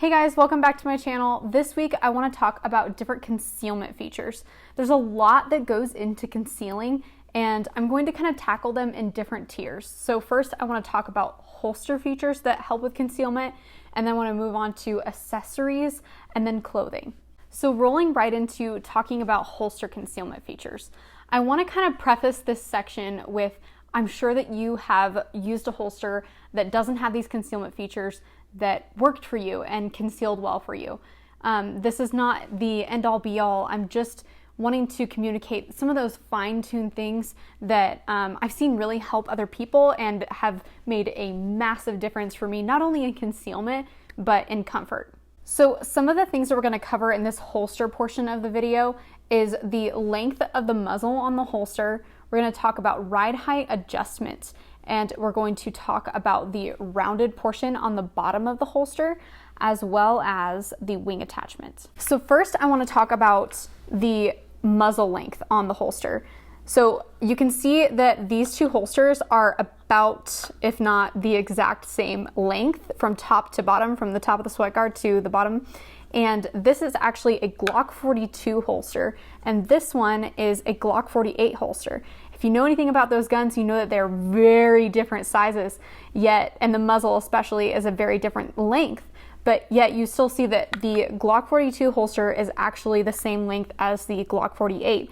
Hey guys, welcome back to my channel. This week I want to talk about different concealment features. There's a lot that goes into concealing and I'm going to kind of tackle them in different tiers. So first I want to talk about holster features that help with concealment, and then I want to move on to accessories and then clothing. So rolling right into talking about holster concealment features, I want to kind of preface this section with I'm sure that you have used a holster that doesn't have these concealment features that worked for you and concealed well for you. This is not the end-all be-all. I'm just wanting to communicate some of those fine-tuned things that I've seen really help other people and have made a massive difference for me, not only in concealment, but in comfort. So some of the things that we're going to cover in this holster portion of the video is the length of the muzzle on the holster. We're going to talk about ride height adjustment, and we're going to talk about the rounded portion on the bottom of the holster, as well as the wing attachment. So first I want to talk about the muzzle length on the holster. So you can see that these two holsters are about, if not the exact same length from top to bottom, from the top of the sweat guard to the bottom. And this is actually a Glock 42 holster, and this one is a Glock 48 holster. If you know anything about those guns, you know that they're very different sizes, yet, and the muzzle especially is a very different length, but yet you still see that the Glock 42 holster is actually the same length as the Glock 48.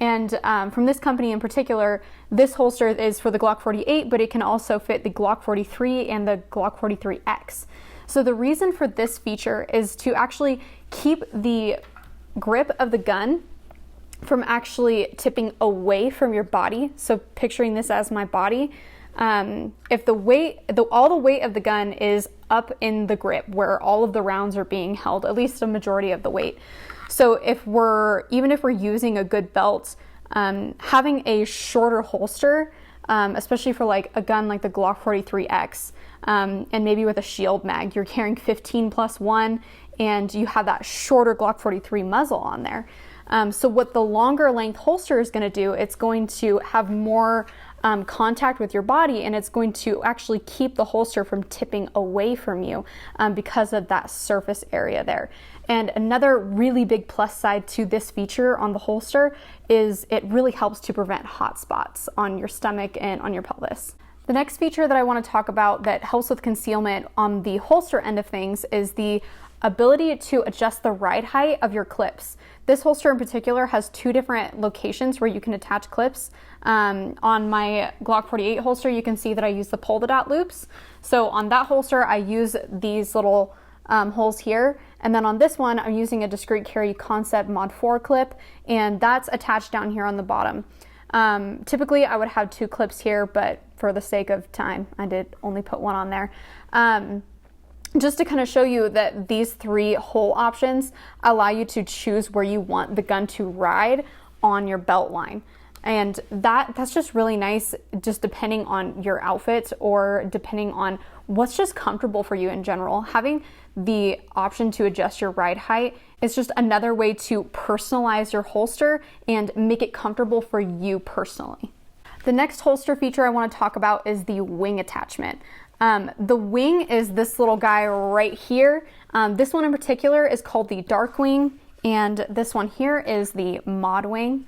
And from this company in particular, this holster is for the Glock 48, but it can also fit the Glock 43 and the Glock 43X. So the reason for this feature is to actually keep the grip of the gun from actually tipping away from your body. So picturing this as my body, if all the weight of the gun is up in the grip where all of the rounds are being held, at least a majority of the weight. So even if we're using a good belt, having a shorter holster, especially for like a gun like the Glock 43X, and maybe with a shield mag, you're carrying 15+1 and you have that shorter Glock 43 muzzle on there. So what the longer length holster is going to do, it's going to have more contact with your body, and it's going to actually keep the holster from tipping away from you because of that surface area there. And another really big plus side to this feature on the holster is it really helps to prevent hot spots on your stomach and on your pelvis. The next feature that I want to talk about that helps with concealment on the holster end of things is the ability to adjust the ride height of your clips. This holster in particular has two different locations where you can attach clips. On my Glock 48 holster, you can see that I use the polka dot loops. So on that holster, I use these little holes here. And then on this one, I'm using a discreet carry Concept Mod 4 clip, and that's attached down here on the bottom. Typically, I would have two clips here, but for the sake of time, I did only put one on there. Just to kind of show you that these three hole options allow you to choose where you want the gun to ride on your belt line. And that's just really nice, just depending on your outfit or depending on what's just comfortable for you in general. Having the option to adjust your ride height is just another way to personalize your holster and make it comfortable for you personally. The next holster feature I want to talk about is the wing attachment. The wing is this little guy right here. This one in particular is called the Dark Wing, and this one here is the Mod Wing.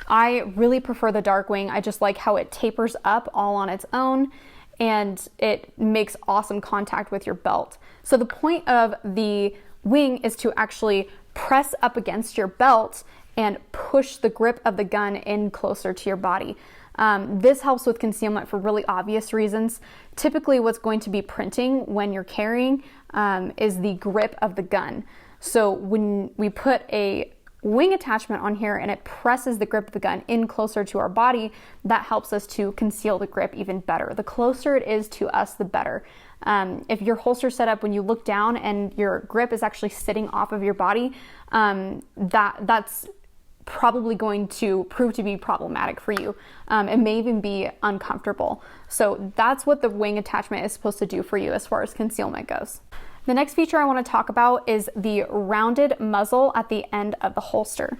I really prefer the Dark Wing. I just like how it tapers up all on its own, and it makes awesome contact with your belt. So the point of the wing is to actually press up against your belt and push the grip of the gun in closer to your body. This helps with concealment for really obvious reasons. Typically what's going to be printing when you're carrying is the grip of the gun. So when we put a wing attachment on here and it presses the grip of the gun in closer to our body, that helps us to conceal the grip even better. The closer it is to us, the better. If your holster set up when you look down and your grip is actually sitting off of your body, that's probably going to prove to be problematic for you. It may even be uncomfortable. So that's what the wing attachment is supposed to do for you as far as concealment goes. The next feature I want to talk about is the rounded muzzle at the end of the holster.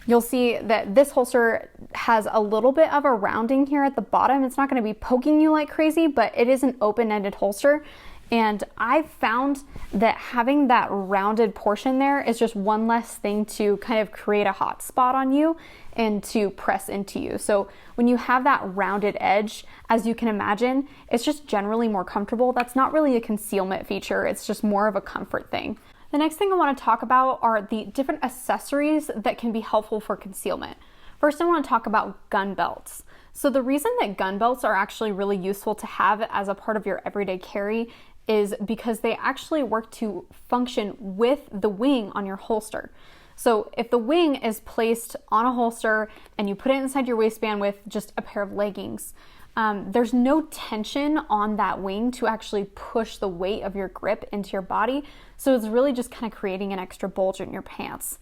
You'll see that this holster has a little bit of a rounding here at the bottom. It's not going to be poking you like crazy, but it is an open-ended holster. And I've found that having that rounded portion there is just one less thing to kind of create a hot spot on you and to press into you. So when you have that rounded edge, as you can imagine, it's just generally more comfortable. That's not really a concealment feature. It's just more of a comfort thing. The next thing I want to talk about are the different accessories that can be helpful for concealment. First, I want to talk about gun belts. So the reason that gun belts are actually really useful to have as a part of your everyday carry is because they actually work to function with the wing on your holster. So if the wing is placed on a holster and you put it inside your waistband with just a pair of leggings, there's no tension on that wing to actually push the weight of your grip into your body. So it's really just kind of creating an extra bulge in your pants.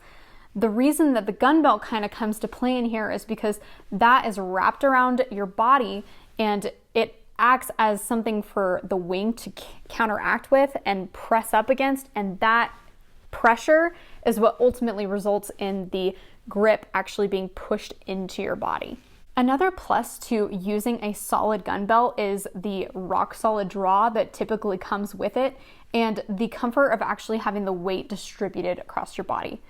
The reason that the gun belt kind of comes to play in here is because that is wrapped around your body and it acts as something for the wing to counteract with and press up against, and that pressure is what ultimately results in the grip actually being pushed into your body. Another plus to using a solid gun belt is the rock solid draw that typically comes with it and the comfort of actually having the weight distributed across your body.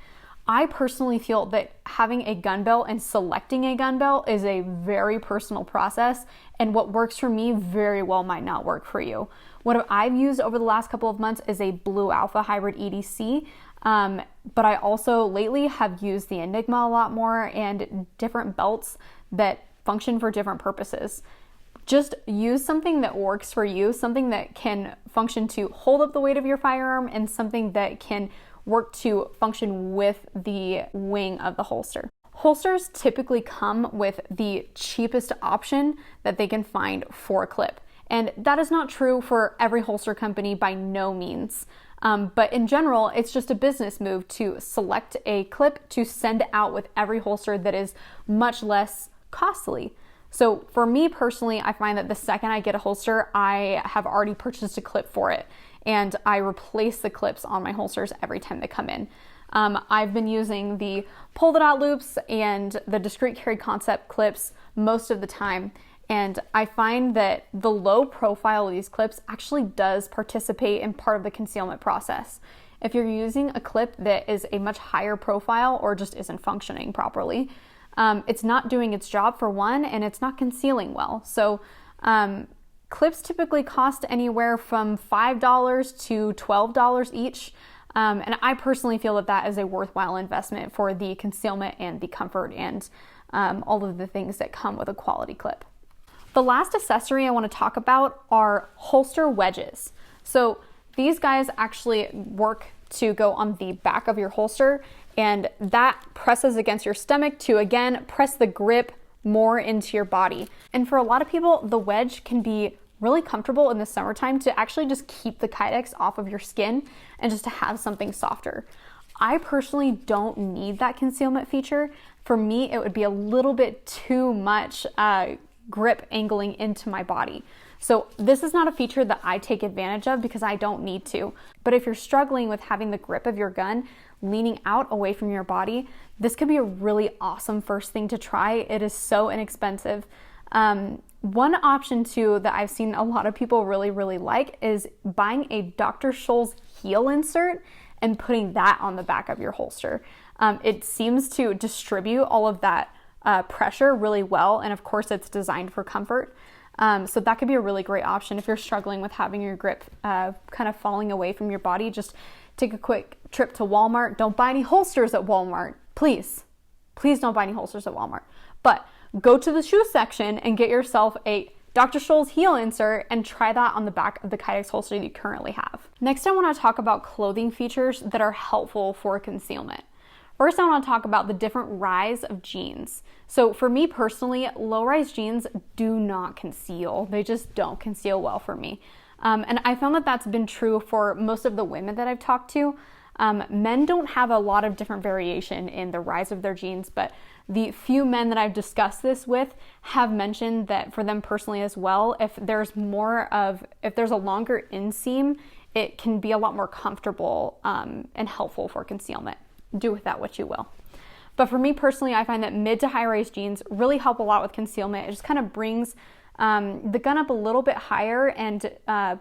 I personally feel that having a gun belt and selecting a gun belt is a very personal process, and what works for me very well might not work for you. What I've used over the last couple of months is a Blue Alpha Hybrid EDC, but I also lately have used the Enigma a lot more and different belts that function for different purposes. Just use something that works for you, something that can function to hold up the weight of your firearm and something that can work to function with the wing of the holster. Holsters typically come with the cheapest option that they can find for a clip. And that is not true for every holster company by no means. But in general, it's just a business move to select a clip to send out with every holster that is much less costly. So for me personally, I find that the second I get a holster, I have already purchased a clip for it. And I replace the clips on my holsters every time they come in. I've been using the Pull It Out loops and the Discreet Carry Concept clips most of the time. And I find that the low profile of these clips actually does participate in part of the concealment process. If you're using a clip that is a much higher profile or just isn't functioning properly, it's not doing its job for one, and it's not concealing well. So clips typically cost anywhere from $5 to $12 each. And I personally feel that that is a worthwhile investment for the concealment and the comfort and all of the things that come with a quality clip. The last accessory I want to talk about are holster wedges. So these guys actually work to go on the back of your holster, and that presses against your stomach to again press the grip more into your body. And for a lot of people, the wedge can be really comfortable in the summertime to actually just keep the Kydex off of your skin and just to have something softer. I personally don't need that concealment feature. For me, it would be a little bit too much grip angling into my body. So this is not a feature that I take advantage of because I don't need to. But if you're struggling with having the grip of your gun leaning out away from your body, this could be a really awesome first thing to try. It is so inexpensive. One option too that I've seen a lot of people really like is buying a Dr. Scholl's heel insert and putting that on the back of your holster. It seems to distribute all of that pressure really well, and of course it's designed for comfort. So that could be a really great option if you're struggling with having your grip kind of falling away from your body. Just take a quick trip to Walmart. Don't buy any holsters at Walmart. Please don't buy any holsters at Walmart. But go to the shoe section and get yourself a Dr. Scholl's heel insert and try that on the back of the Kydex holster that you currently have. Next, I want to talk about clothing features that are helpful for concealment. First, I want to talk about the different rise of jeans. So for me personally, low-rise jeans do not conceal. They just don't conceal well for me. And I found that that's been true for most of the women that I've talked to. Men don't have a lot of different variation in the rise of their jeans, but the few men that I've discussed this with have mentioned that for them personally as well, if there's a longer inseam, it can be a lot more comfortable and helpful for concealment. Do with that what you will. But for me personally, I find that mid to high rise jeans really help a lot with concealment. It just kind of brings the gun up a little bit higher and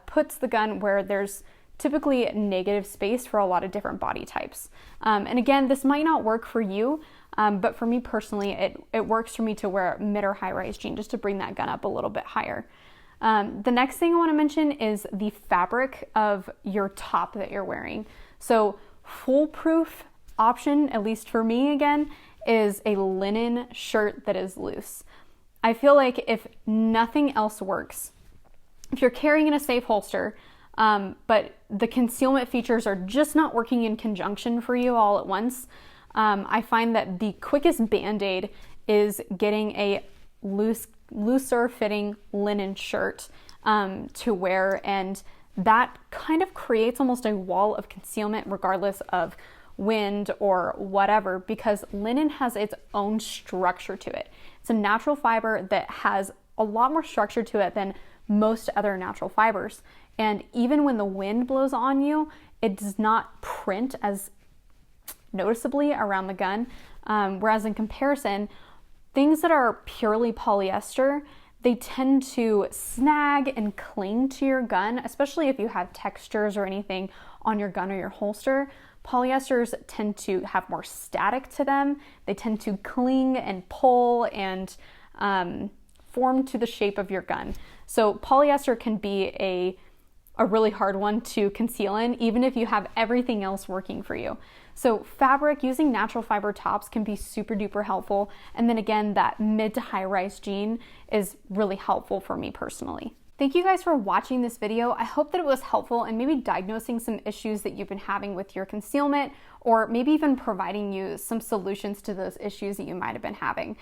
puts the gun where there's typically negative space for a lot of different body types. And again, this might not work for you, but for me personally, it works for me to wear mid or high rise jean just to bring that gun up a little bit higher. The next thing I want to mention is the fabric of your top that you're wearing. So foolproof option, at least for me again, is a linen shirt that is loose. I feel like if nothing else works, if you're carrying in a safe holster, but the concealment features are just not working in conjunction for you all at once, I find that the quickest band-aid is getting a looser fitting linen shirt to wear, and that kind of creates almost a wall of concealment regardless of wind or whatever, because linen has its own structure to it. It's a natural fiber that has a lot more structure to it than most other natural fibers. And even when the wind blows on you, it does not print as noticeably around the gun. Whereas in comparison, things that are purely polyester, they tend to snag and cling to your gun, especially if you have textures or anything on your gun or your holster. Polyesters tend to have more static to them. They tend to cling and pull and form to the shape of your gun. So polyester can be a really hard one to conceal in, even if you have everything else working for you. So fabric, using natural fiber tops can be super duper helpful. And then again, that mid to high rise jean is really helpful for me personally. Thank you guys for watching this video. I hope that it was helpful in maybe diagnosing some issues that you've been having with your concealment, or maybe even providing you some solutions to those issues that you might have been having.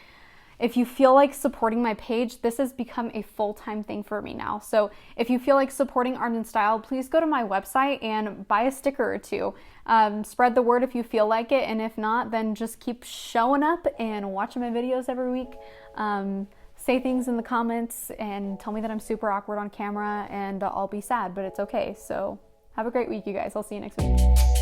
If you feel like supporting my page, this has become a full-time thing for me now. So if you feel like supporting Art and Style, please go to my website and buy a sticker or two. Spread the word if you feel like it, and if not, then just keep showing up and watching my videos every week. Say things in the comments and tell me that I'm super awkward on camera, and I'll be sad, but it's okay. So have a great week, you guys. I'll see you next week.